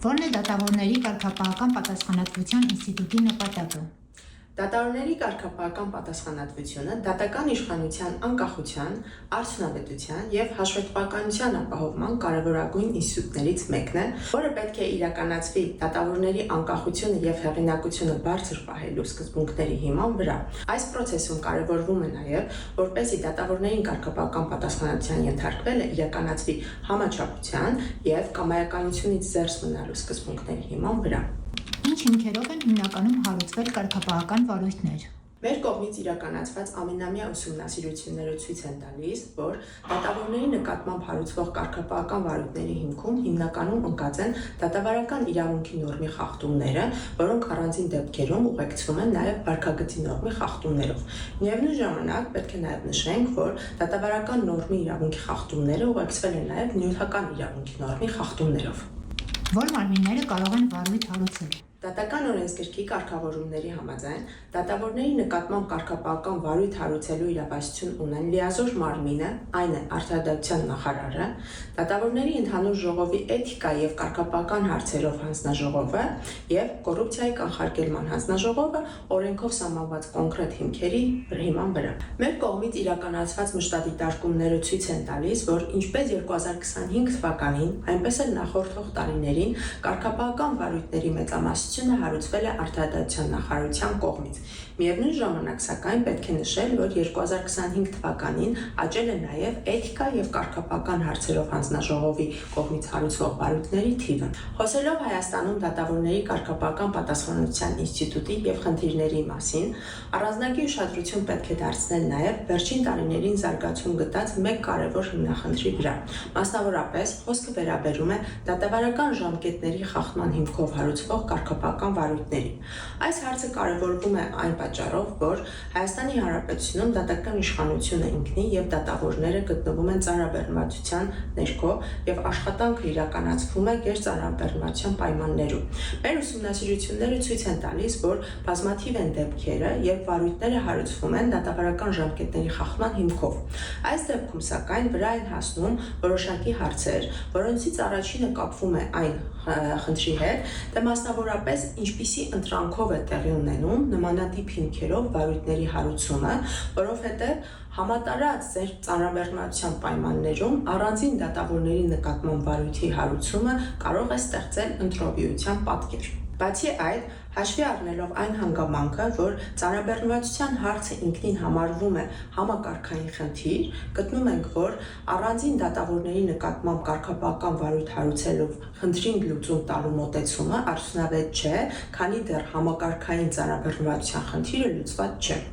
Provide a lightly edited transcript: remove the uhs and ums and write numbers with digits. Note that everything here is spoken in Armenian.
Որն է դատավորների կարգապահական պատասխանատվության ինստիտուտի նպատակը։ Դատավորների կարգապահական պատասխանատվությունը դատական իշխանության անկախության, արդյունավետության և հաշվետվականության ապահովման կարևորագույն ինստիտուտներից մեկն է, որը պետք է իրականացվի դատավորների անկախությունը և հեղինակությունը բարձր պահելու սկզբունքների հիման վրա։ Այս պրոցեսում կարևորվում է նաև, որպեսզի դատավորներին կարգապահական պատասխանատվության ենթարկվելը իրականացվի համաչափության և կամայականությունից զերծ մնալու սկզբունքների հիման վրա։ Ինչ հիմքերով են հիմնականում հարուցվել կարգապահական վարույթներ։ Մեր կողմից իրականացված ամենամյա ուսումնասիրությունները ցույց են տալիս, որ դատավորների նկատմամբ հարուցվող կարգապահական վարույթների հիմքում հիմնականում ընկած են դատավարական իրավունքի նորմի խախտումները, որոնք առանձին դեպքերում ուղեկցվում են նաև վարքագծի նորմի խախտումներով։ Միևնույն ժամանակ պետք է նաև նշենք, որ դատավարական նորմի իրավունքի խախտումները ուղեկցվել են նաև նյութական իրավունքի նորմի խախտումներով։ Որ մարմինները կարող են վարույթ հարուցել։ Դատական օրենսգրքի կարգավորումների համաձայն դատավորների նկատմամբ կարգապահական վարույթ հարուցելու իրավասություն ունեն լիազոր մարմինը, այն է Արդարադատության նախարարը, դատավորների ընդհանուր ժողովի էթիկա և կարգապահական հարցերով հանձնաժողովը և կոռուպցիայի կանխարգելման հանձնաժողովը օրենքով սահմանված կոնկրետ հիմքերի հիման վրա։ Մեր կողմից իրականացված մշտադիտարկումները ցույց են տալիս, որ ինչպես 2025 թվականին, այնպես էլ նախորդող տարիներին կարգապահական վարույթների մեծամասնությունը հարուցվել է Արդարադատության նախարարության կողմից։ Միևնույն ժամանակ, սակայն, պետք է նշել, որ 2025 թվականին աճել է նաև էթիկա և կարգապահական հարցերով հանձնաժողովի կողմից հարուցվող վարույթների թիվը։ Խոսելով Հայաստանում դատավորների կարգապահական պատասխանատվության ինստիտուտի և խնդիրների մասին, առանձնակի ուշադրություն պետք է դարձնել նաև վերջին տարիներին զարգացում գտած մեկ կարևոր հիմնախնդրի վրա։ Մասնավորապես, խոսքը վերաբերում է դատավարական ժամկետների խախտման հիմքով հարուցվող կարգապահական վարույթներին։ Այս հարցը կարևորվում է այն պատճառով, որ Հայաստանի Հանրապետությունում դատական իշխանությունը ինքնի և դատավորները գտնվում են ծանրաբեռնվածության ներքո և աշխատանքը իրականացվում է գերծանրաբեռնվածության պայմաններում։ Մեր ուսումնասիրությունները ցույց են տալիս, որ բազմաթիվ են դեպքերը, երբ վարույթները հարուցվում են դատավարական ժամկետների խախտման հիմքով։ Այս դեպքում, սակայն, վրա են հասնում որոշակի հարցեր, որոնցից առաջինը կապվում է այն խնդրի հետ, թե մասնավորապես ինչպիսի ընտրանքով է տեղի ունենում նմանատիպ հիմքերով վարույթների հարուցումը, որովհետև համատարած ծանրաբեռնվածության պայմաններում առանձին դատավորների նկատմամբ վարույթի հարուցումը կարող է ստեղծել ընտրովիության պատկեր։ Բացի այդ, հաշվի առնելով այն հանգամանքը, որ ծանրաբեռնվածության հարցը ինքնին համարվում է համակարգային խնդիր, գտնում ենք, որ առանձին դատավորների նկատմամբ կարգապահական վարույթ հարուցելով խնդրին լուծում տալու մոտեցումը արդյունավետ չէ, քանի դեռ համակարգային ծանրաբեռնվածության խնդիրը լուծված չէ։